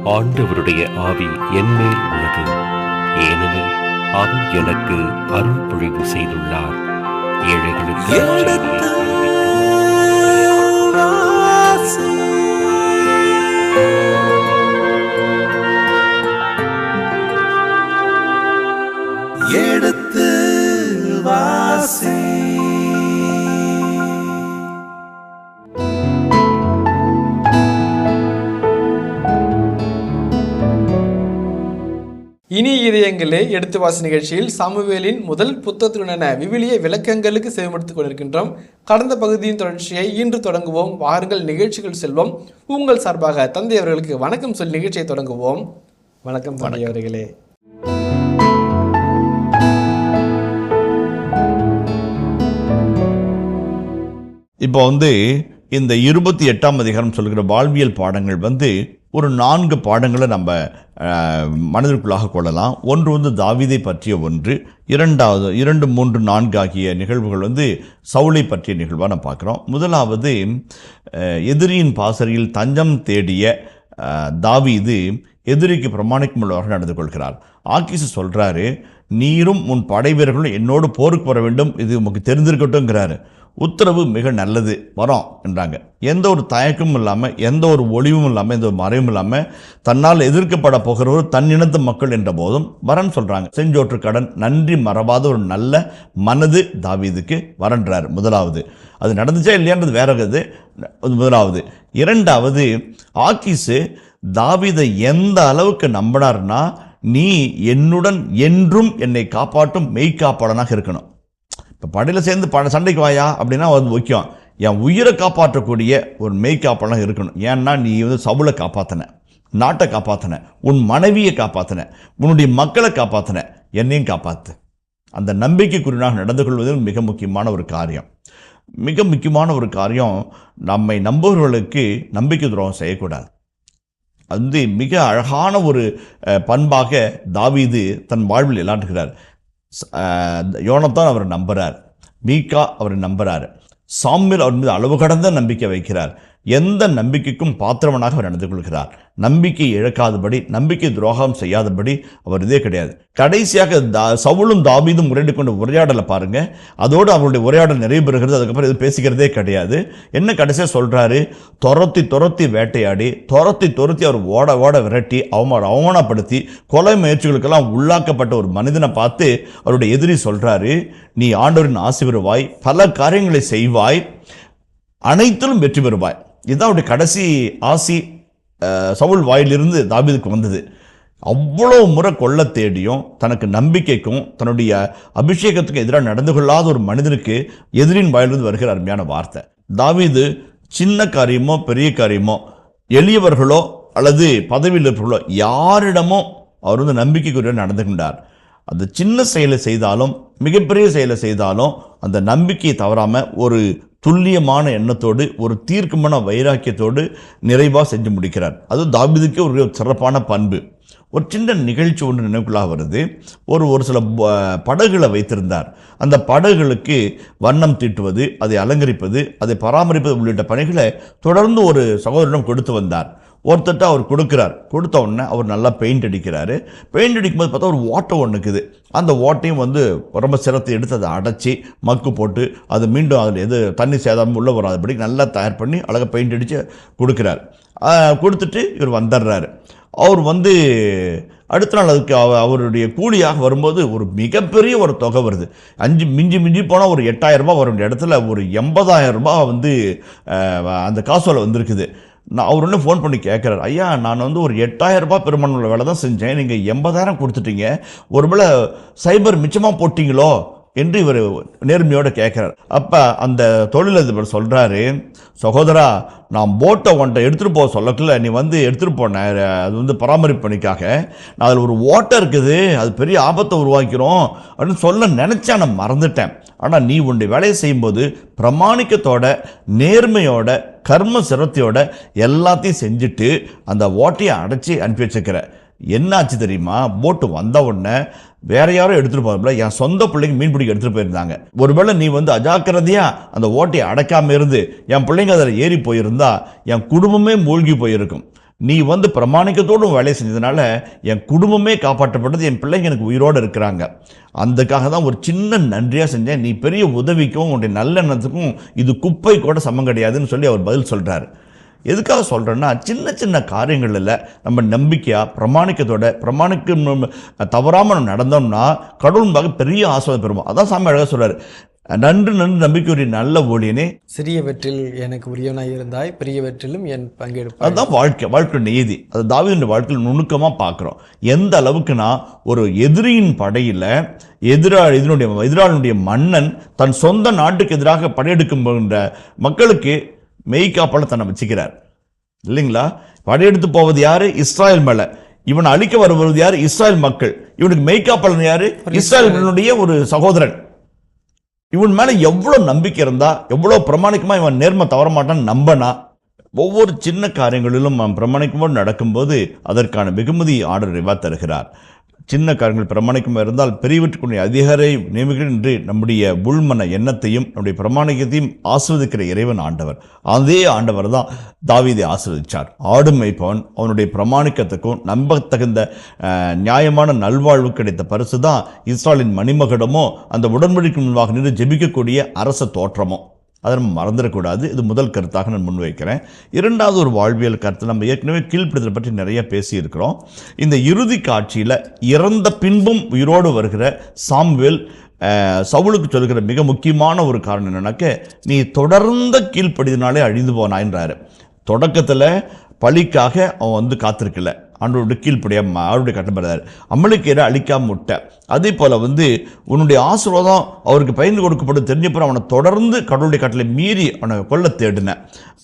ஆண்டவருடைய ஆவி என்மேல் உள்ளது, ஏனெனில் அவர் எனக்கு அருள் பொழிவு செய்துள்ளார். ஏழைகளுக்கு எடுத்து வாசி. இனி இதயங்களே எடுத்து வாசி நிகழ்ச்சியில் சாமுவேலின் முதல் புத்தகத்துடனான விவிலிய விளக்கங்களுக்கு செவிமடுத்துக் கொண்டிருக்கின்றோம். கடந்த பகுதியின் தொடர்ச்சியை இன்று தொடங்குவோம். வாருங்கள் நிகழ்ச்சிகள் செல்வோம். உங்கள் சார்பாக தந்தை அவர்களுக்கு வணக்கம் சொல்லி நிகழ்ச்சியை தொடங்குவோம். வணக்கம் தந்தை அவர்களே. இப்போ இந்த 28ஆம் அதிகாரம் சொல்கிற வாழ்வியல் பாடங்கள் ஒரு 4 பாடங்களை நம்ம மனதிற்குள்ளாக கொள்ளலாம். ஒன்று தாவீதை பற்றிய ஒன்று, 2, 3, 4 ஆகிய நிகழ்வுகள் சவுலை பற்றிய நிகழ்வாக நம்ம பார்க்குறோம். முதலாவது, எதிரியின் பாசறையில் தஞ்சம் தேடிய தாவீது எதிரிக்கு பிரமாணிக்கும்படியாக நடந்து கொள்கிறார். ஆக்கீசு சொல்கிறாரு, நீரும் உன் படை வீரர்களும் என்னோடு போருக்கு வர வேண்டும், இது உமக்கு தெரிந்திருக்கட்டும்ங்கிறாரு. உத்தரவு மிக நல்லது, வரோம் என்றாங்க. எந்த ஒரு தயக்கமும் இல்லாமல், எந்த ஒரு ஒளிவும் இல்லாமல், எந்த ஒரு மறைவும் இல்லாமல், தன்னால் எதிர்க்கப்பட போகிறவர் தன்னினத்து மக்கள் என்ற போதும் வரன்னு சொல்கிறாங்க. செஞ்சோற்று கடன் நன்றி மறவாத ஒரு நல்ல மனது தாவீதுக்கு வரன்றார். முதலாவது, அது நடந்துச்சா இல்லையான்றது வேற இது. முதலாவது. 2வது, ஆக்கீசு தாவீதை எந்த அளவுக்கு நம்பினார்னா, நீ என்னுடன் என்றும் என்னை காப்பாற்றும் மெய்காப்பாளனாக இருக்கணும். இப்போ படையில் சேர்ந்து சண்டைக்கு வாயா அப்படின்னா அது முக்கியம். என் உயிரை காப்பாற்றக்கூடிய ஒரு மெய்காப்பாளனாக இருக்கணும். ஏன்னா நீ சவுலை காப்பாற்றின, நாட்டை காப்பாற்றின, உன் மனைவியை காப்பாற்றின, உன்னுடைய மக்களை காப்பாற்றின, என்னையும் காப்பாற்று. அந்த நம்பிக்கைக்குரியனாக நடந்து கொள்வது மிக முக்கியமான ஒரு காரியம். மிக முக்கியமான ஒரு காரியம், நம்மை நம்புகிறவர்களுக்கு நம்பிக்கை துரோகம் செய்யக்கூடாது. மிக அழகான ஒரு பண்பாக தாவீது தன் வாழ்வில் விளையாடுகிறார். யோனத்தான் அவரை நம்புகிறார், மீகா அவரை நம்புகிறார், சாமுவேல் அவர் மீது அளவு கடந்த நம்பிக்கை வைக்கிறார். எந்த நம்பிக்கைக்கும் பாத்திரவனாக அவர் நடந்து கொள்கிறார். நம்பிக்கை இழக்காதபடி, நம்பிக்கை துரோகம் செய்யாதபடி அவர் இதே கிடையாது. கடைசியாக சவுலும் தாவீதும் உரையாடி கொண்ட உரையாடலை பாருங்க. அதோடு அவருடைய உரையாடல் நிறைவு பெறுகிறது. அதுக்கப்புறம் இது பேசிக்கிறதே கிடையாது. என்ன கடைசியாக சொல்றாரு, துரத்தி வேட்டையாடி, துரத்தி அவர் ஓட விரட்டி அவமானப்படுத்தி கொலை முயற்சிகளுக்கெல்லாம் உள்ளாக்கப்பட்ட ஒரு மனிதனை பார்த்து அவருடைய எதிரி சொல்றாரு, நீ ஆண்டவரின் ஆசி பெறுவாய், பல காரியங்களை செய்வாய், அனைத்திலும் வெற்றி பெறுவாய். இதுதான் அவருடைய கடைசி ஆசி சவுல் வாயிலிருந்து தாவீதுக்கு வந்தது. அவ்வளோ முறை கொல்ல தேடியும் தனக்கு நம்பிக்கைக்கும் தன்னுடைய அபிஷேகத்துக்கும் எதிராக நடந்து கொள்ளாத ஒரு மனிதனுக்கு எதிரின் வாயிலிருந்து வருகிற அருமையான வார்த்தை. தாவீது சின்ன காரியமோ பெரிய காரியமோ, எளியவர்களோ அல்லது பதவியில் இருப்பவர்களோ யாரிடமோ அவர் நம்பிக்கைக்குரிய நடந்து கொண்டார். அந்த சின்ன செயலை செய்தாலும் மிகப்பெரிய செயலை செய்தாலும் அந்த நம்பிக்கையை தவறாமல் ஒரு துல்லியமான எண்ணத்தோடு, ஒரு தீர்க்கமான வைராக்கியத்தோடு நிறைவாக செஞ்சு முடிக்கிறார். அது தாவீதுக்கே ஒரு சிறப்பான பண்பு. ஒரு சின்ன நிகழ்ச்சி ஒன்று நினைவுக்குள்ளாக வருது. ஒரு சில படகுகளை வைத்திருந்தார். அந்த படகுகளுக்கு வண்ணம் தீட்டுவது, அதை அலங்கரிப்பது, அதை பராமரிப்பது உள்ளிட்ட பணிகளை தொடர்ந்து ஒரு சகோதரனிடம் கொடுத்து வந்தார். ஒருத்தட்ட அவர் கொடுத்த உடனே அவர் நல்லா பெயிண்ட் அடிக்கிறாரு. பெயிண்ட் அடிக்கும்போது பார்த்தா ஒரு ஓட்டை ஒன்று இருக்குது. அந்த ஓட்டையும் ரொம்ப சிரத்தை எடுத்து அதை அடைச்சி மக்கு போட்டு அது மீண்டும் அதில் தண்ணி சேதாரம் உள்ளே வராதபடி நல்லா தயார் பண்ணி அழகாக பெயிண்ட் அடித்து கொடுக்குறார். கொடுத்துட்டு இவர் வந்துடுறாரு. அவர் அடுத்த நாள் அதுக்கு அவருடைய கூலியாக வரும்போது ஒரு மிகப்பெரிய ஒரு தொகை வருது. மிஞ்சி போனால் ஒரு 8,000 ரூபாய் வரும் இடத்துல ஒரு 80,000 ரூபாய் அந்த காசோலை வந்திருக்குது. நான் அவர் ஒன்று ஃபோன் பண்ணி கேட்குறாரு, ஐயா நான் ஒரு 8,000 ரூபாய் பெருமான வேலை தான் செஞ்சேன், நீங்கள் 80,000 கொடுத்துட்டீங்க, ஒருவேளை சைபர் மிச்சமாக போட்டிங்களோ என்று இவர் நேர்மையோடு கேட்குறார். அப்போ அந்த தொழிலதிபர் சொல்கிறாரு, சகோதரா நான் போட்டை ஒன்றை எடுத்துகிட்டு போக சொல்லக்குள்ள நீ எடுத்துகிட்டு போனேன், அது பராமரிப்பு பணிக்காக, நான் அதில் ஒரு ஓட்டை இருக்குது, அது பெரிய ஆபத்தை உருவாக்கிறோம் அப்படின்னு சொல்ல நினச்சா நான் மறந்துட்டேன். ஆனால் நீ உன்னுடைய வேலையை செய்யும்போது பிரமாணிக்கத்தோட, நேர்மையோட, கர்ம சிரத்தையோட எல்லாத்தையும் செஞ்சுட்டு அந்த ஓட்டையை அடைச்சி அனுப்பி வச்சுக்கிற. என்னாச்சு தெரியுமா, போட்டு வந்த உடனே வேற யாரும் எடுத்துகிட்டு போகல, என் சொந்த பிள்ளைங்க மீன் பிடிக்க எடுத்துகிட்டு போயிருந்தாங்க. ஒருவேளை நீ அஜாக்கிரதையாக அந்த ஓட்டையை அடைக்காமல் இருந்து என் பிள்ளைங்க அதில் ஏறி போயிருந்தா என் குடும்பமே மூழ்கி போயிருக்கும். நீ வந்து பிரமாணிக்கத்தோடு வேலை செஞ்சதுனால என் குடும்பமே காப்பாற்றப்பட்டது, என் பிள்ளைங்க எனக்கு உயிரோடு இருக்கிறாங்க. அதுக்காக தான் ஒரு சின்ன நன்றியாக செஞ்சேன். நீ பெரிய உதவிக்கும் உன்னுடைய நல்லெண்ணத்துக்கும் இது குப்பை கூட சமம் கிடையாதுன்னு சொல்லி அவர் பதில் சொல்கிறார். எதுக்காக சொல்கிறேன்னா, சின்ன சின்ன காரியங்களில் நம்ம நம்பிக்கையாக தவறாமல் நம்ம நடந்தோம்னா கடவுள் பெரிய ஆசீர்வாதம் பெறுவோம். அதான் சாமி அழகாக சொல்கிறார், நன்று நம்பிக்கையுடைய நல்ல ஊழியனே, சிறியவற்றில் எனக்கு உரியவனாய் இருந்தாய், பெரியவற்றிலும் என் பங்கெடுப்பு. அதுதான் வாழ்க்கை நீதி. அது தாவீதுடைய வாழ்க்கையில் நுணுக்கமாக பார்க்குறோம். எந்த அளவுக்குனா, ஒரு எதிரியின் படையில் எதிராளியுடைய மன்னன் தன் சொந்த நாட்டுக்கு எதிராக படையெடுக்கும் மக்களுக்கு மெய்காப்பாள தன்னை வச்சுக்கிறார் இல்லைங்களா? படையெடுத்து போவது யாரு? இஸ்ராயல் மேல. இவன் அழிக்க வருவது யாரு? இஸ்ராயல் மக்கள். இவனுக்கு மெய்காப்பாளன் யாரு? இஸ்ராயலுடைய ஒரு சகோதரன். இவன் மேல எவ்வளவு நம்பிக்கை இருந்தா, எவ்வளவு பிரமாணிக்கமா இவன் நேர்மை தவற மாட்டான்னு நம்பனா, ஒவ்வொரு சின்ன காரியங்களிலும் அவன் பிரமாணிக்கும்போது நடக்கும்போது அதற்கான வெகுமதி ஆர்டர் தருகிறார். சின்ன காரியங்கள் பிரமாணிக்கமாக இருந்தால் பெரியவற்றுக்குரிய அதிகாரை நியமிக்கிறேன் என்று நம்முடைய உள்மன எண்ணத்தையும் நம்முடைய பிரமாணிக்கத்தையும் ஆஸ்வதிக்கிற இறைவன் ஆண்டவர். அதே ஆண்டவர் தான் தாவீதை ஆசீர்வதிச்சார். ஆடு மேய்ப்பவன் அவனுடைய பிரமாணிக்கத்துக்கும் நம்பத்தகுந்த நியாயமான நல்வாழ்வு கிடைத்த பரிசு தான் இஸ்ராயலின் மணிமகுடமோ அந்த உடன்படிக்கை முன்பாக நின்று ஜெபிக்கக்கூடிய அரச தோற்றமோ. அதை நம்ம மறந்துடக்கூடாது. இது முதல் கருத்தாக நான் முன்வைக்கிறேன். இரண்டாவது ஒரு வாழ்வியல் கருத்து, நம்ம ஏற்கனவே கீழ்ப்படுதலை பற்றி நிறைய பேசியிருக்கிறோம். இந்த இறுதி காட்சியில் இறந்த பின்பும் உயிரோடு வருகிற சாமுவேல் சவுலுக்கு சொல்கிற மிக முக்கியமான ஒரு காரணம் என்னன்னாக்க, நீ தொடர்ந்த கீழ்ப்படினாலே அழிந்து போனாயின்றாரு. தொடக்கத்தில் பழிக்காக அவன் வந்து காத்திருக்கல, ஆண்டோட கீழ்ப்படியாக அவருடைய கட்டப்படுறாரு. அமலுக்கேற அழிக்காம முட்டை. அதே போல் வந்து உன்னுடைய ஆசீர்வாதம் அவருக்கு பயந்து கொடுக்கப்பட்டு தெரிஞ்சப்பறம் அவனை தொடர்ந்து கடவுளுடைய கட்டளை மீறி அவனை கொல்ல தேடினேன்.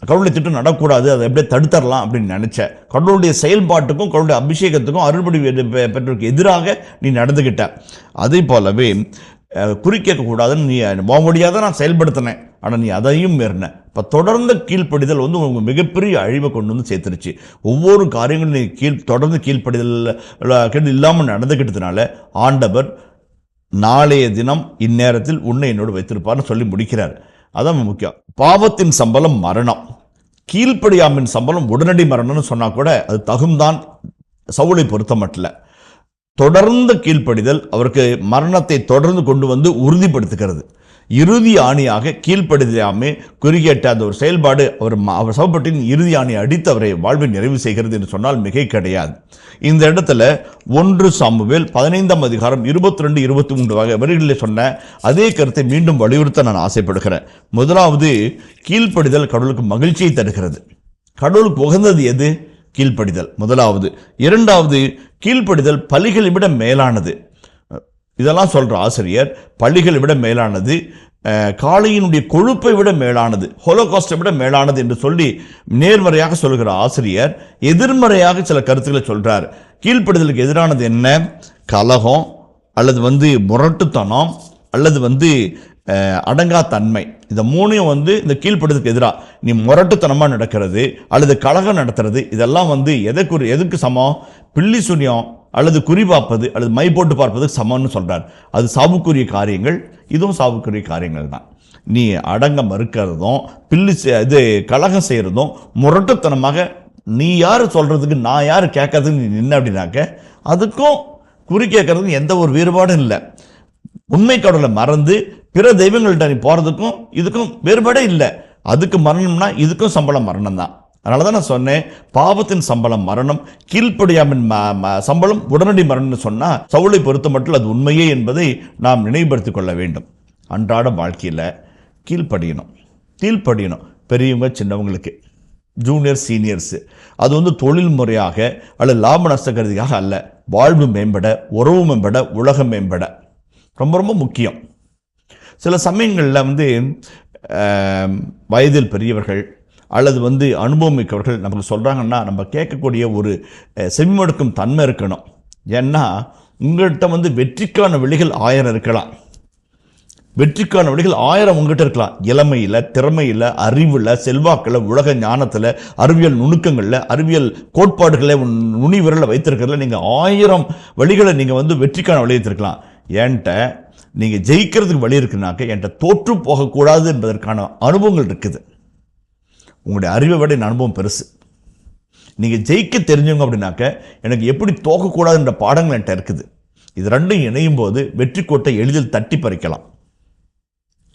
கடவுளை திட்டம் நடக்கூடாது, அதை எப்படியே தடுத்தரலாம் அப்படின்னு நினச்சேன். கடவுளுடைய செயல்பாட்டுக்கும் கடவுளுடைய அபிஷேகத்துக்கும் அருள்படி பெற்றோருக்கு எதிராக நீ நடந்துக்கிட்ட. அதே போலவே குறிக்கக்கூடாதுன்னு நீ முடியாத நான் செயல்படுத்தினேன், ஆனால் நீ அதையும் மீறின. இப்போ தொடர்ந்து கீழ்ப்படிதல் வந்து உங்களுக்கு மிகப்பெரிய அழிவை கொண்டு வந்து சேர்த்துருச்சு. ஒவ்வொரு காரியங்களும் நீ தொடர்ந்து கீழ்ப்படிதல் இல்லாமல் நடந்துக்கிட்டதுனால ஆண்டவர் நாளைய தினம் இந்நேரத்தில் உன்னை என்னோடு வைத்திருப்பார்னு சொல்லி முடிக்கிறார். அதான் முக்கியம். பாவத்தின் சம்பளம் மரணம், கீழ்ப்படியாமின் சம்பளம் உடனடி மரணம்னு சொன்னால் கூட அது தகும்தான். சவுலை பொறுத்த மட்டும் தொடர்ந்து கீழ்ப்படிதல் அவருக்கு மரணத்தை தொடர்ந்து கொண்டு வந்து உறுதிப்படுத்துகிறது. இறுதி ஆணியாக கீழ்ப்படியாமே குறுகேட்ட அந்த ஒரு செயல்பாடு அவர் சவப்பட்டின் இறுதி ஆணியை அடித்து அவரை வாழ்வை நிறைவு செய்கிறது என்று சொன்னால் மிகை கிடையாது. இந்த இடத்துல 1 சாமுவேல் 15ஆம் அதிகாரம் 22, 23 வரிகளில் சொன்ன அதே கருத்தை மீண்டும் வலியுறுத்த நான் ஆசைப்படுகிறேன். முதலாவது, கீழ்ப்படிதல் கடவுளுக்கு மகிழ்ச்சியை தருகிறது. கடவுளுக்கு உகந்தது எது? கீழ்ப்படிதல் முதலாவது. இரண்டாவது, கீழ்ப்படிதல் பலிகளை விட மேலானது. இதெல்லாம் சொல்கிற ஆசிரியர், பலிகளை விட மேலானது, காளையினுடைய கொழுப்பை விட மேலானது, ஹோலோகாஸ்டை விட மேலானது என்று சொல்லி நேர்மறையாக சொல்கிற ஆசிரியர் எதிர்மறையாக சில கருத்துக்களை சொல்கிறார். கீழ்ப்படிதலுக்கு எதிரானது என்ன? கலகம், அல்லது வந்து முரட்டுத்தனம், அல்லது அடங்கா தன்மை. இந்த மூணையும் இந்த கீழ்ப்படுறதுக்கு எதிராக நீ முரட்டுத்தனமாக நடக்கிறது அல்லது கலகம் நடத்துறது, இதெல்லாம் எதுக்கு சமம்? பில்லி சுனியம் அல்லது குறி பார்ப்பது அல்லது மை போட்டு பார்ப்பதுக்கு சமம்னு சொல்கிறார். அது சாவுக்குரிய காரியங்கள், இதுவும் சாவுக்குரிய காரியங்கள் தான். நீ அடங்க மறுக்கிறதும் கலகம் செய்கிறதும் முரட்டுத்தனமாக நீ யார் சொல்கிறதுக்கு நான் யார் கேட்கறதுக்கு நீ நின்ன அப்படின்னாக்க அதுக்கும் குறி கேட்கறதுக்கும் எந்த ஒரு வேறுபாடும் இல்லை. உண்மை கடவுளை மறந்து பிற தெய்வங்கள்ட்ட நீ போகிறதுக்கும் இதுக்கும் வேறுபாடே இல்லை. அதுக்கு மரணம்னா இதுக்கும் சம்பளம் மரணம் தான். அதனால தான் நான் சொன்னேன், பாவத்தின் சம்பளம் மரணம், கீழ்ப்படியாமின் சம்பளம் உடனடி மரணம்னு சொன்னால் சவுளை பொறுத்த மட்டும் அது உண்மையே என்பதை நாம் நினைவுபடுத்திக் கொள்ள வேண்டும். அன்றாட வாழ்க்கையில் கீழ்ப்படியணும். பெரியவங்க சின்னவங்களுக்கு, ஜூனியர் சீனியர்ஸு, அது தொழில் முறையாக அல்லது லாப நஷ்ட கருதியாக அல்ல. வாழ்வு மேம்பட, உறவு மேம்பட, உலகம் மேம்பட ரொம்ப ரொம்ப முக்கியம். சில சமயங்களில் வயதில் பெரியவர்கள் அல்லது அனுபவம் மிக்கவர்கள் நமக்கு சொல்கிறாங்கன்னா நம்ம கேட்கக்கூடிய ஒரு செவிமடுக்கும் தன்மை இருக்கணும். ஏன்னா உங்கள்கிட்ட வெற்றிக்கான வழிகள் 1000 இருக்கலாம், வெற்றிக்கான வழிகள் 1000 உங்கள்கிட்ட இருக்கலாம். இளமையில், திறமையில், அறிவில், செல்வாக்கில், உலக ஞானத்தில், அறிவியல் நுணுக்கங்களில், அறிவியல் கோட்பாடுகளை நுனி விரலில் வைத்திருக்கிறதுல நீங்கள் 1000 வழிகளை நீங்கள் வெற்றிக்கான வழி வைத்திருக்கலாம். என்கிட்ட நீங்கள் ஜெயிக்கிறதுக்கு வழி இருக்குனாக்க என்கிட்ட தோற்று போகக்கூடாது என்பதற்கான அனுபவங்கள் இருக்குது. உங்களுடைய அறிவை விட இந்த அனுபவம் பெருசு. நீங்கள் ஜெயிக்க தெரிஞ்சவங்க அப்படின்னாக்க எனக்கு எப்படி தோக்கக்கூடாதுன்ற பாடங்கள் என்கிட்ட இருக்குது. இது ரெண்டும் இணையும் போது வெற்றி கோட்டை எளிதில் தட்டி பறிக்கலாம்.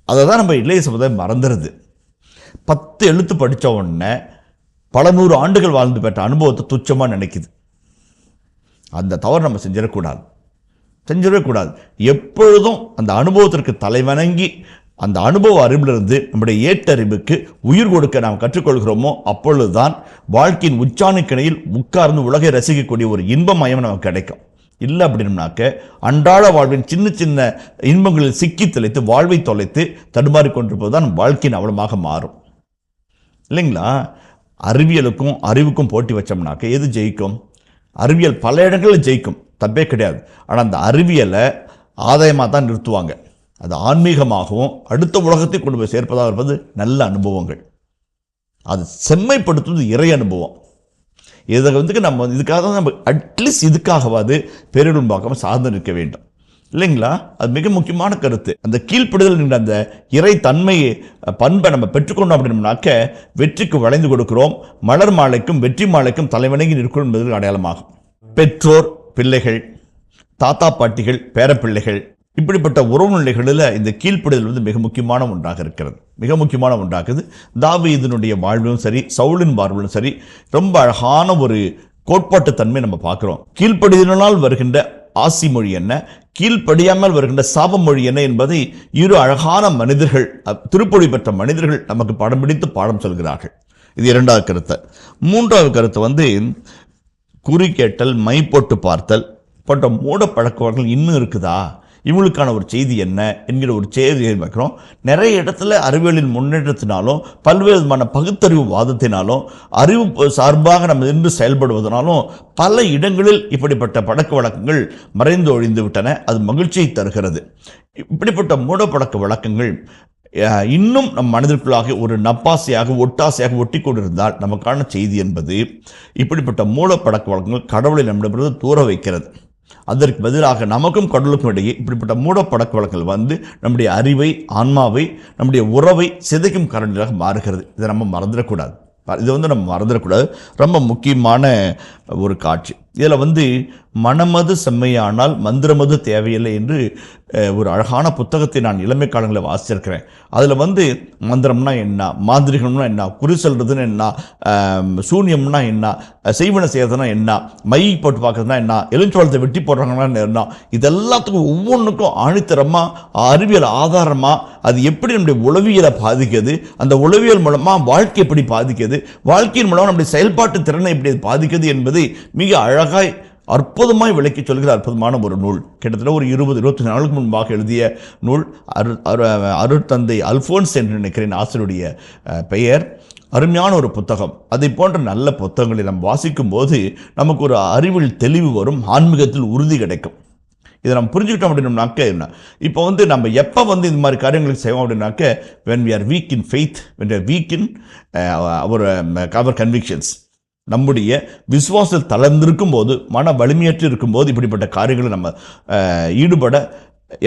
அதை தான் நம்ம இளைய சமுதாயம் மறந்துடுது. 10 எழுத்து படித்த உடனே பல 100 ஆண்டுகள் வாழ்ந்து பெற்ற அனுபவத்தை துச்சமாக நினைக்குது. அந்த தவறு நம்ம செஞ்சிடவே கூடாது. எப்பொழுதும் அந்த அனுபவத்திற்கு தலைவணங்கி அந்த அனுபவ அறிவிலிருந்து நம்முடைய ஏற்றறிவுக்கு உயிர் கொடுக்க நாம் கற்றுக்கொள்கிறோமோ அப்பொழுதுதான் வாழ்க்கையின் உச்சாணிக்கிணையில் உட்கார்ந்து உலகை ரசிக்கக்கூடிய ஒரு இன்பமயம் நமக்கு கிடைக்கும். இல்லை அப்படின்னாக்க அன்றாட வாழ்வின் சின்ன சின்ன இன்பங்களில் சிக்கி தொலைத்து வாழ்வை தொலைத்து தடுமாறி கொண்டிருப்பது தான் வாழ்க்கையின் அவலமாக மாறும். இல்லைங்களா? அறிவியலுக்கும் அறிவுக்கும் போட்டி வச்சோம்னாக்க எது ஜெயிக்கும்? அறிவியல் பல இடங்களில் ஜெயிக்கும், தப்பே கிடையாது. ஆனால் அந்த அறிவியலை ஆதாயமாக தான் நிறுத்துவாங்க. அது ஆன்மீகமாகவும் அடுத்த உலகத்தை கொண்டு போய் சேர்ப்பதாக இருப்பது நல்ல அனுபவங்கள். அது செம்மைப்படுத்துவது இறை அனுபவம். இதை நம்ம இதுக்காக தான் நம்ம அட்லீஸ்ட் இதுக்காகவாது பேரிடம் பார்க்காம சார்ந்து நிற்க வேண்டும். இல்லைங்களா? அது மிக முக்கியமான கருத்து. அந்த கீழ்ப்படுதல் என்ற அந்த இறை தன்மையை பண்பை நம்ம பெற்றுக்கொண்டோம் அப்படின்னாக்க வெற்றிக்கு வளைந்து கொடுக்கிறோம். மலர் மாலைக்கும் வெற்றி மாலைக்கும் தலைவணங்கி நிற்கிறோம் என்பது அடையாளமாகும். பெற்றோர், பிள்ளைகள், தாத்தா பாட்டிகள், பேரப்பிள்ளைகள், இப்படிப்பட்ட உறவு நிலைகளில் இந்த கீழ்ப்படுதல் மிக முக்கியமான ஒன்றாக இருக்கிறது. மிக முக்கியமான ஒன்றாகுது. தாவீதினுடைய வாழ்விலும் சரி, சவுலின் வாழ்விலும் சரி, ரொம்ப அழகான ஒரு கோட்பாட்டு தன்மை நம்ம பார்க்குறோம். கீழ்ப்படுதலினால் வருகின்ற ஆசி மொழி என்ன, கீழ்ப்படியாமல் வருகின்ற சாப மொழி என்ன என்பதை இரு அழகான மனிதர்கள், திருப்பொழி பெற்ற மனிதர்கள் நமக்கு படம் பிடித்து பாடம் சொல்கிறார்கள். இது இரண்டாவது கருத்து. மூன்றாவது கருத்து குறி கேட்டல், மை போட்டு பார்த்தல் போன்ற மூட பழக்கவர்கள் இன்னும் இருக்குதா, இவங்களுக்கான ஒரு செய்தி என்ன என்கிற ஒரு செய்தியை வைக்கிறோம். நிறைய இடத்துல அறிவியலின் முன்னேற்றத்தினாலும் பல்வேறு விதமான பகுத்தறிவு வாதத்தினாலும் அறிவு சார்பாக நம்ம நின்று செயல்படுவதனாலும் பல இடங்களில் இப்படிப்பட்ட பழக்க வழக்கங்கள் மறைந்து ஒழிந்து விட்டன. அது மகிழ்ச்சியை தருகிறது. இப்படிப்பட்ட மூட பழக்க வழக்கங்கள் இன்னும் நம் மனதிற்குள்ளாக ஒரு நப்பாசையாக ஒட்டாசையாக ஒட்டி கொண்டிருந்தால் நமக்கான செய்தி என்பது இப்படிப்பட்ட மூட பழக்க வழக்கங்கள் கடவுளை நம்மிடமிருந்து தூர வைக்கிறது. அதற்கு பதிலாக நமக்கும் கடவுளுக்கும் இடையே இப்படிப்பட்ட மூட பழக்க வழக்கங்கள் நம்முடைய அறிவை, ஆன்மாவை, நம்முடைய உறவை சிதைக்கும் காரணியாக மாறுகிறது. இதை நம்ம மறந்துடக்கூடாது. நம்ம மறந்துடக்கூடாது. ரொம்ப முக்கியமான ஒரு காட்சி. இதில் மனமது செம்மையானால் மந்திரமது தேவையில்லை என்று ஒரு அழகான புத்தகத்தை நான் இளமை காலங்களில் வாசிச்சிருக்கிறேன். அதில் மந்திரம்னா என்ன, மாந்திரிகம்னா என்ன, குறி சொல்றதுன்னு என்ன, சூன்யம்னா என்ன, செய்வன செய்யறதுனா என்ன, மை போட்டு பார்க்கறதுனா என்ன, எலுமிச்சோளத்தை வெட்டி போடுறாங்கன்னா என்ன, இதெல்லாத்துக்கும் ஒவ்வொன்றுக்கும் ஆணித்தரமாக அறிவியல் ஆதாரமாக அது எப்படி நம்முடைய உளவியலை பாதிக்குது, அந்த உளவியல் மூலமாக வாழ்க்கை எப்படி பாதிக்குது, வாழ்க்கையின் மூலமாக நம்முடைய செயல்பாட்டு திறனை எப்படி பாதிக்குது என்பதை மிக அழகாய் அற்புதமாய் விளக்கி சொல்கிற அற்புதமான ஒரு நூல். கிட்டத்தட்ட ஒரு 20-25 நாளுக்கு முன்பாக எழுதிய நூல். அருட்தந்தை அல்போன்ஸ் என்று நினைக்கிறேன் ஆசிரியருடைய பெயர். அருமையான ஒரு புத்தகம். அதை போன்ற நல்ல புத்தகங்களை நாம் வாசிக்கும் போது நமக்கு ஒரு அறிவில் தெளிவு வரும், ஆன்மீகத்தில் உறுதி கிடைக்கும். இதை நம்ம புரிஞ்சுக்கிட்டோம் அப்படின்னாக்க என்ன, இப்போ நம்ம எப்போ இந்த மாதிரி காரியங்களுக்கு செய்வோம் அப்படின்னாக்க when we are weak in faith, when we are weak in our convictions, நம்முடைய விசுவாசத்தில் தளர்ந்திருக்கும் போது, மன வலிமையற்று இருக்கும்போது இப்படிப்பட்ட காரியங்களை நம்ம ஈடுபட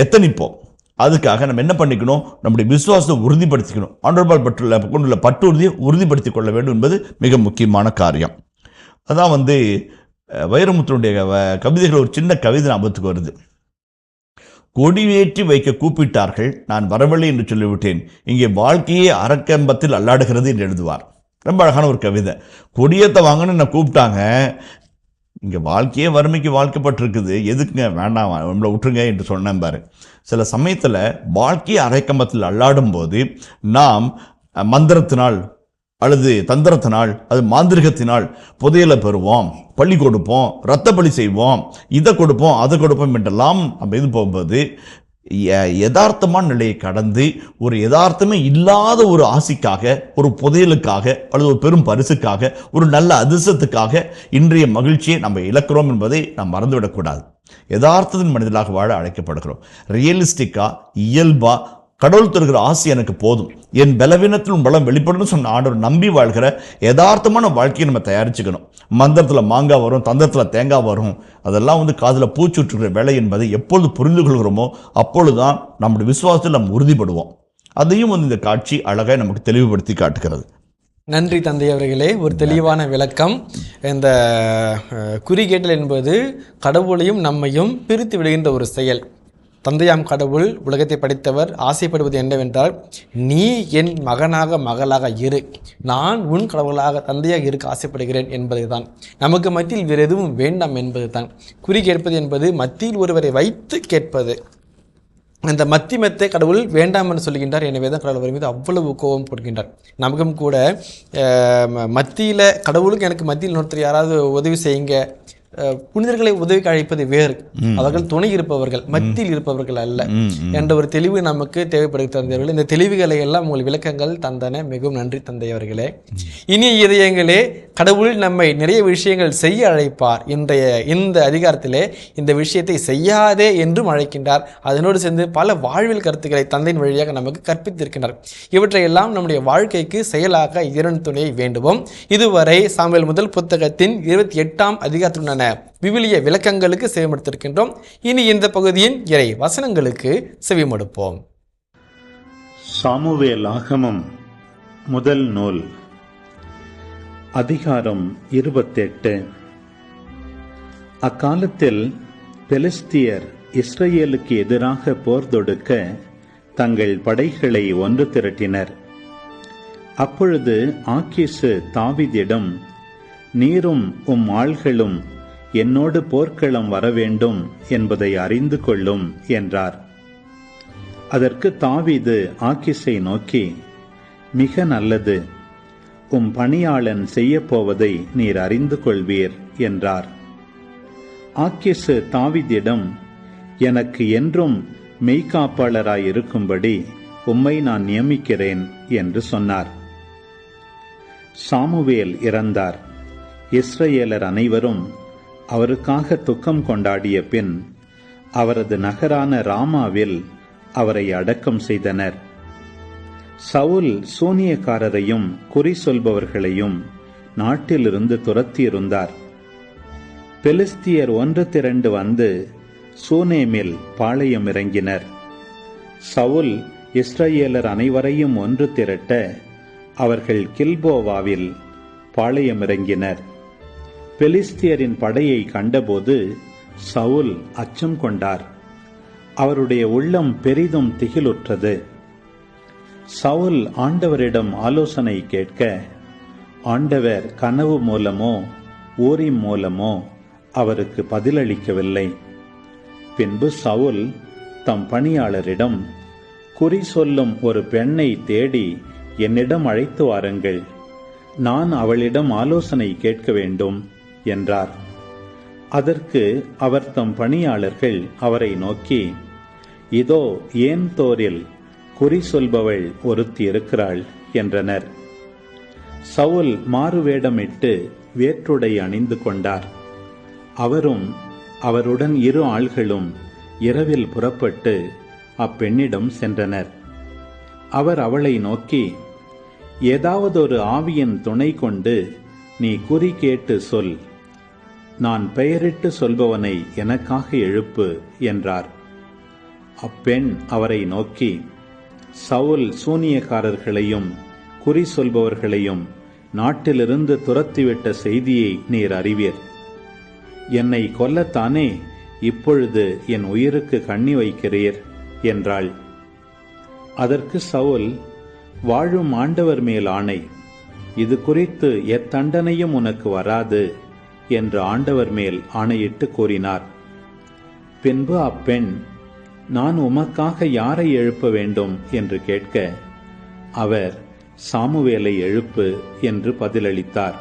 எத்தனிப்போம். அதுக்காக நம்ம என்ன பண்ணிக்கணும், நம்முடைய விசுவாசத்தை உறுதிப்படுத்திக்கணும். ஆண்டவரால் கொண்டுள்ள பற்றுறுதியை உறுதிப்படுத்திக் கொள்ள வேண்டும் என்பது மிக முக்கியமான காரியம். அதான் வைரமுத்துடைய கவிதைகள் ஒரு சின்ன கவிதை ஞாபகத்துக்கு வருது. கொடிவேற்றி வைக்க கூப்பிட்டார்கள், நான் வரவில்லை என்று சொல்லிவிட்டேன், இங்கே வாழ்க்கையே அரக்கம்பத்தில் அல்லாடுகிறது என்று எழுதுவார். ரொம்ப அழகான ஒரு கவிதை. கொடியத்தை வாங்கன்னு நான் கூப்பிட்டாங்க, இங்கே வாழ்க்கையே வறுமைக்கு வாழ்க்கப்பட்டிருக்குது, எதுக்குங்க, வேண்டாம், நம்மளை விட்டுருங்க என்று சொன்னேன் பாரு. சில சமயத்தில் வாழ்க்கையை அரைக்கம்பத்தில் அல்லாடும் போது நாம் மந்திரத்தினால் அல்லது தந்திரத்தினால், அது மாந்திரிகத்தினால் புதையலை பெறுவோம், பள்ளி கொடுப்போம், இரத்த பலி செய்வோம், இதை கொடுப்போம், அதை கொடுப்போம் என்றெல்லாம் நம்ம இது போகும்போது யதார்த்தமான நிலையை கடந்து ஒரு யதார்த்தமே இல்லாத ஒரு ஆசைக்காக, ஒரு புதையலுக்காக, அல்லது ஒரு பெரும் பரிசுக்காக, ஒரு நல்ல அதிர்ஷ்டத்துக்காக இன்றைய மகிழ்ச்சியை நம்ம இழக்கிறோம் என்பதை நாம் மறந்துவிடக்கூடாது. யதார்த்தத்தின் மனிதர்களாக வாழ அழைக்கப்படுகிறோம். ரியலிஸ்டிக்கா, இயல்பா, கடவுள் தருகிற ஆசை எனக்கு போதும், என் பலவீனத்தில் பலம் வெளிப்படும் சொன்ன ஆண்டவர் நம்பி வாழ்கிற யதார்த்தமான வாழ்க்கையை நம்ம தயாரிச்சுக்கணும். மந்திரத்தில் மாங்காய் வரும், தந்திரத்தில் தேங்காய் வரும், அதெல்லாம் காதில் பூச்சுட்டுக்கிற வேலை என்பதை எப்பொழுது புரிந்து கொள்கிறோமோ அப்பொழுதுதான் நம்முடைய விசுவாசத்தில் நம்ம உறுதிப்படுவோம். அதையும் இந்த காட்சி அழகாக நமக்கு தெளிவுபடுத்தி காட்டுகிறது. நன்றி தந்தை அவர்களே, ஒரு தெளிவான விளக்கம். இந்த குறிகேட்டல் என்பது கடவுளையும் நம்மையும் பிரித்து விடுகின்ற ஒரு செயல். தந்தையாம் கடவுள் உலகத்தை படைத்தவர் ஆசைப்படுவது என்னவென்றால், நீ என் மகனாக மகளாக இரு, நான் உன் கடவுளாக தந்தையாக இருக்க ஆசைப்படுகிறேன் என்பது தான். நமக்கு மத்தியில் வேறு எதுவும் வேண்டாம் என்பது தான். குறி கேட்பது என்பது மத்தியில் ஒருவரை வைத்து கேட்பது. அந்த மத்தியமத்தை கடவுள் வேண்டாம் என்று சொல்கின்றார். எனவே தான் கடவுள் மீது அவ்வளவு கோபம் போடுகின்றார். நமக்கும் கூட மத்தியில் கடவுளுக்கு எனக்கு மத்தியில் ஒருத்தர் யாராவது உதவி செய்யுங்க, புனிதர்களை உதவிக்கு அழைப்பது வேறு, அவர்கள் துணை இருப்பவர்கள், மத்தியில் இருப்பவர்கள் அல்ல என்ற ஒரு தெளிவு நமக்கு தேவைப்படுகிறது தந்தையவர்கள். இந்த தெளிவுகளை எல்லாம் உங்கள் விளக்கங்கள் தந்தன. மிகவும் நன்றி தந்தையவர்களே. இனிய இதயங்களே, கடவுள் நம்மை நிறைய விஷயங்கள் செய்ய அழைப்பார். இன்றைய இந்த அதிகாரத்திலே இந்த விஷயத்தை செய்யாதே என்றும் அழைக்கின்றார். அதனோடு சேர்ந்து பல வாழ்வில் கருத்துக்களை தந்தையின் வழியாக நமக்கு கற்பித்திருக்கின்றார். இவற்றையெல்லாம் நம்முடைய வாழ்க்கைக்கு செயலாக இறைவன் துணையை வேண்டுவோம். இதுவரை சாமுவேல் முதல் புத்தகத்தின் 28ஆம் அதிகாரத்துடனான விவிலிய விளக்கங்களுக்கு செவிமடுத்திருக்கின்றோம். இனி இந்த பகுதியின் இறை வசனங்களுக்கு செவிமடுப்போம். சாமுவேல் ஆகமம் முதல் நூல், அதிகாரம் 28. அக்காலத்தில் பெலிஸ்தியர் இஸ்ரவேலுக்கு எதிராக போர் தொடுக்க தங்கள் படைகளை ஒன்று திரட்டினர். அப்பொழுது ஆக்கீசு தாவீதிடம், நீரும் உம் ஆள்களும் என்னோடு போர்க்களம் வரவேண்டும் என்பதை அறிந்து கொள்ளும் என்றார். அதற்கு தாவீது ஆக்கீசை நோக்கி, மிக நல்லது, உம் பணியாளன் செய்யப்போவதை நீர் அறிந்து கொள்வீர் என்றார். ஆக்கீசு தாவீதிடம், எனக்கு என்றும் மெய்காப்பாளராயிருக்கும்படி உம்மை நான் நியமிக்கிறேன் என்று சொன்னார். சாமுவேல் இறந்தார். இஸ்ரவேலர் அனைவரும் அவருக்காக துக்கம் கொண்டாடிய பின் அவரது நகரான ராமாவில் அவரை அடக்கம் செய்தனர். சவுல் சூனியக்காரரையும் குறி சொல்பவர்களையும் நாட்டிலிருந்து துரத்தியிருந்தார். பெலிஸ்தியர் ஒன்று திரண்டு வந்து சூனேமில் பாளையம் இறங்கினர். சவுல் இஸ்ரவேலர் அனைவரையும் ஒன்று திரட்ட அவர்கள் கில்போவாவில் பாளையம் இறங்கினர். பெலிஸ்தியரின் படையை கண்டபோது சவுல் அச்சம் கொண்டார். அவருடைய உள்ளம் பெரிதும் திகிலுற்றது. சவுல் ஆண்டவரிடம் ஆலோசனை கேட்க, ஆண்டவர் கனவு மூலமோ ஊரிம் மூலமோ அவருக்கு பதிலளிக்கவில்லை. பின்பு சவுல் தம் பணியாளரிடம், குறி சொல்லும் ஒரு பெண்ணை தேடி என்னிடம் அழைத்து வாருங்கள், நான் அவளிடம் ஆலோசனை கேட்க வேண்டும் என்றார். அதற்கு அவர் தம் பணியாளர்கள் அவரை நோக்கி, இதோ ஏன் தோரில் குறி சொல்பவள் ஒருத்தி இருக்கிறாள் என்றனர். சவுல் மாறுவேடமிட்டு வேற்றுடை அணிந்து கொண்டார். அவரும் அவருடன் 2 ஆள்களும் இரவில் புறப்பட்டு அப்பெண்ணிடம் சென்றனர். அவர் அவளை நோக்கி, ஏதாவது ஒரு ஆவியின் துணை கொண்டு நீ குறி கேட்டு சொல், நான் பெயரிட்டு சொல்பவனை எனக்காக எழுப்பு என்றார். அப்பெண் அவரை நோக்கி, சவுல் சூனியக்காரர்களையும் குறி சொல்பவர்களையும் நாட்டிலிருந்து துரத்திவிட்ட செய்தியை நீர் அறிவீர். என்னை கொல்லத்தானே இப்பொழுது என் உயிருக்கு கண்ணி வைக்கிறீர் என்றாள். அதற்கு சவுல், வாழும் ஆண்டவர் மேல் ஆணை, இது குறித்து எத்தண்டனையும் உனக்கு வராது என்று ஆண்டவர் மேல் ஆணையிட்டு கூறினார். பின்பு அப்பெண், நான் உமக்காக யாரை எழுப்ப வேண்டும் என்று கேட்க, அவர் சாமுவேலை எழுப்பு என்று பதிலளித்தார்.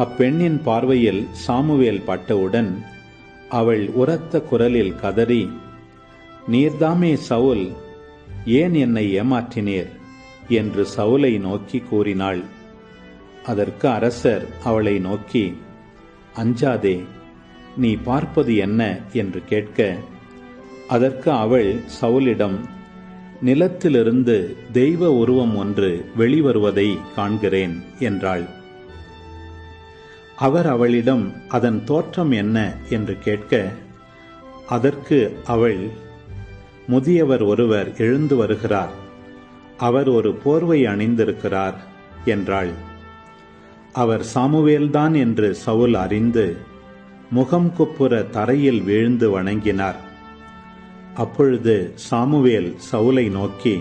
அப்பெண்ணின் பார்வையில் சாமுவேல் பட்டவுடன் அவள் உரத்த குரலில் கதறி, நீர்தாமே சவுல், ஏன் என்னை ஏமாற்றினீர் என்று சவுலை நோக்கி கூறினாள். அதற்கு அரசர் அவளை நோக்கி, அஞ்சாதே, நீ பார்ப்பது என்ன என்று கேட்க, அதற்கு அவள் சவுலிடம், நிலத்திலிருந்து தெய்வ உருவம் ஒன்று வெளிவருவதை காண்கிறேன் என்றாள். அவர் அவளிடம் அதன் தோற்றம் என்ன என்று கேட்க, அதற்கு அவள், முதியவர் ஒருவர் எழுந்து வருகிறார், அவர் ஒரு போர்வை அணிந்திருக்கிறார், என்றாள். அவர் சாமுவேல்தான் என்று சவுல் அறிந்து முகம் குப்புற தரையில் வீழ்ந்து வணங்கினார். அப்பொழுது சாமுவேல் சவுலை நோக்கி,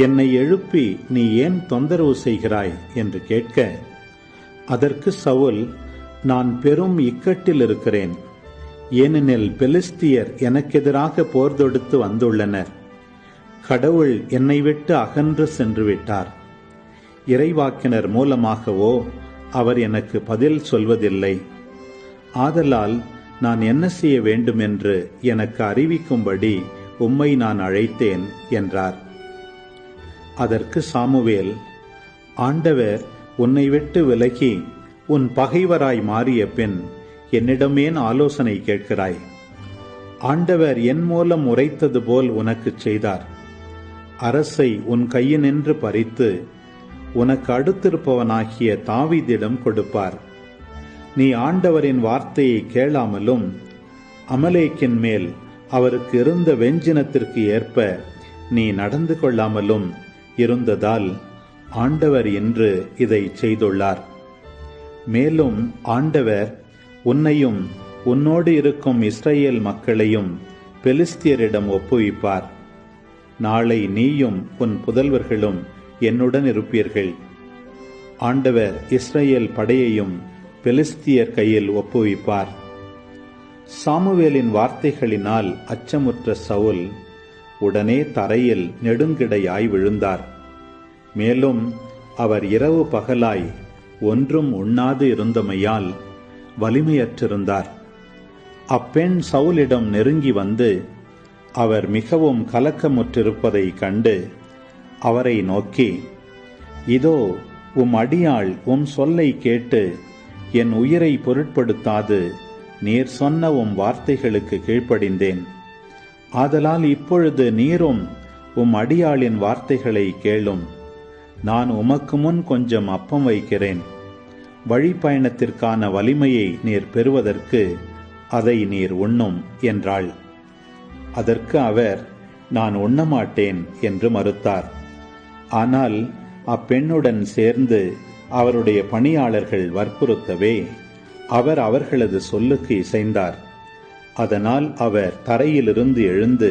என்னை எழுப்பி நீ ஏன் தொந்தரவு செய்கிறாய் என்று கேட்க, அதற்கு சவுல், நான் பெரும் இக்கட்டில் இருக்கிறேன். ஏனெனில் பெலிஸ்தியர் எனக்கெதிராக போர் தொடுத்து வந்துள்ளனர். கடவுள் என்னை விட்டு அகன்று சென்று விட்டார். இறைவாக்கினர் மூலமாகவோ அவர் எனக்கு பதில் சொல்வதில்லை. ஆதலால் நான் என்ன செய்ய வேண்டுமென்று எனக்கு அறிவிக்கும்படி உம்மை நான் அழைத்தேன் என்றார். அதற்கு சாமுவேல், ஆண்டவர் உன்னை விட்டு விலகி உன் பகைவராய் மாறிய பின் என்னிடமேன் ஆலோசனை கேட்கிறாய்? ஆண்டவர் என் மூலம் உரைத்தது போல் உனக்குச் செய்தார். அரசை உன் கையினின்று பறித்து உனக்கு அடுத்திருப்பவனாகிய தாவீதிடம் கொடுப்பார். நீ ஆண்டவரின் வார்த்தையை கேளாமலும் அமலேக்கின் மேல் அவருக்கு இருந்த வெஞ்சினத்திற்கு ஏற்ப நீ நடந்து கொள்ளாமலும் இருந்ததால் ஆண்டவர் இன்று இதை செய்துள்ளார். மேலும் ஆண்டவர் உன்னையும் உன்னோடு இருக்கும் இஸ்ரவேல் மக்களையும் பெலிஸ்தியரிடம் ஒப்புவிப்பார். நாளை நீயும் உன் புதல்வர்களும் என்னுடன் இருப்பீர்கள். ஆண்டவர் இஸ்ரவேல் படையையும் பெலிஸ்தியர் கையில் ஒப்புவிப்பார். சாமுவேலின் வார்த்தைகளினால் அச்சமுற்ற சவுல் உடனே தரையில் நெடுங்கிடையாய் விழுந்தார். மேலும் அவர் இரவு பகலாய் ஒன்றும் உண்ணாது இருந்தமையால் வலிமையற்றிருந்தார். அப்பெண் சவுலிடம் நெருங்கி வந்து அவர் மிகவும் கலக்கமுற்றிருப்பதை கண்டு அவரை நோக்கி, இதோ உம் அடியாள் உம் சொல்லை கேட்டு என் உயிரை பொருட்படுத்தாது நீர் சொன்ன உம் வார்த்தைகளுக்கு கீழ்ப்படிந்தேன். ஆதலால் இப்பொழுது நீரும் உம் அடியாளின் வார்த்தைகளை கேளும். நான் உமக்கு முன் கொஞ்சம் அப்பம் வைக்கிறேன். வழிப்பயணத்திற்கான வலிமையை நீர் பெறுவதற்கு அதை நீர் உண்ணும் என்றாள். அதற்கு அவர், நான் உண்ணமாட்டேன் என்று மறுத்தார். ஆனால் அப்பெண்ணுடன் சேர்ந்து அவருடைய பணியாளர்கள் வற்புறுத்தவே அவர் அவர்களது சொல்லுக்கு இசைந்தார். அதனால் அவர் தரையிலிருந்து எழுந்து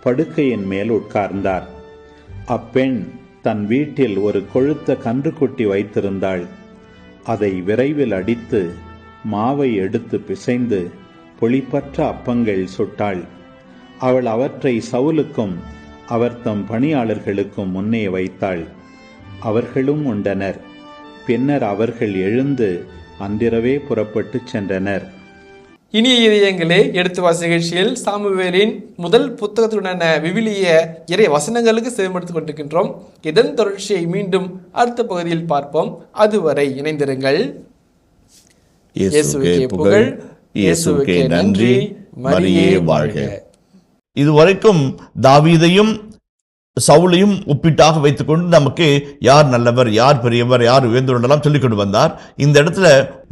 படுக்கையின் மேல் உட்கார்ந்தார். அப்பெண் தன் வீட்டில் ஒரு கொழுத்த கன்றுக்குட்டி வைத்திருந்தாள். அதை விரைவில் அடித்து மாவை எடுத்து பிசைந்து புளிப்பற்ற அப்பங்கள் சுட்டாள். அவள் அவற்றை சவுலுக்கும் அவர் தம் பணியாளர்களுக்கும் முன்னே வைத்தாள். அவர்களும் உண்டனர். பின்னர் அவர்கள் எழுந்து அன்றிரவே புறப்பட்டுச் சென்றனர். இனிய இதயங்களே, எடுத்து வாசி நிகழ்ச்சியில் சாமுவேலின் முதல் புத்தகத்துடனான விவிலிய இறை வசனங்களுக்கு செவிமடுத்துக் கொண்டிருக்கின்றோம். இதன் தொடர்ச்சியை மீண்டும் அடுத்த பகுதியில் பார்ப்போம். அதுவரை இணைந்திருங்கள். இயேசுவுக்கே புகழ், இயேசுவுக்கே நன்றி, மரியே வாழ்க. இதுவரைக்கும் தாவீதையும் சவுலையும் ஒப்பிட்டாக வைத்துக்கொண்டு நமக்கு யார் நல்லவர், யார் பெரியவர், யார் உயர்ந்தவரெல்லாம் சொல்லிக் கொண்டு வந்தார். இந்த இடத்துல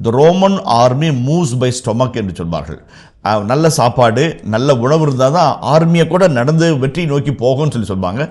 the Roman army moves by stomach என்று சொல்வார்கள். நல்ல சாப்பாடு, நல்ல உணவு இருந்தால் தான் ஆர்மியை கூட நடந்து வெற்றி நோக்கி போகும்னு சொல்லுவாங்க.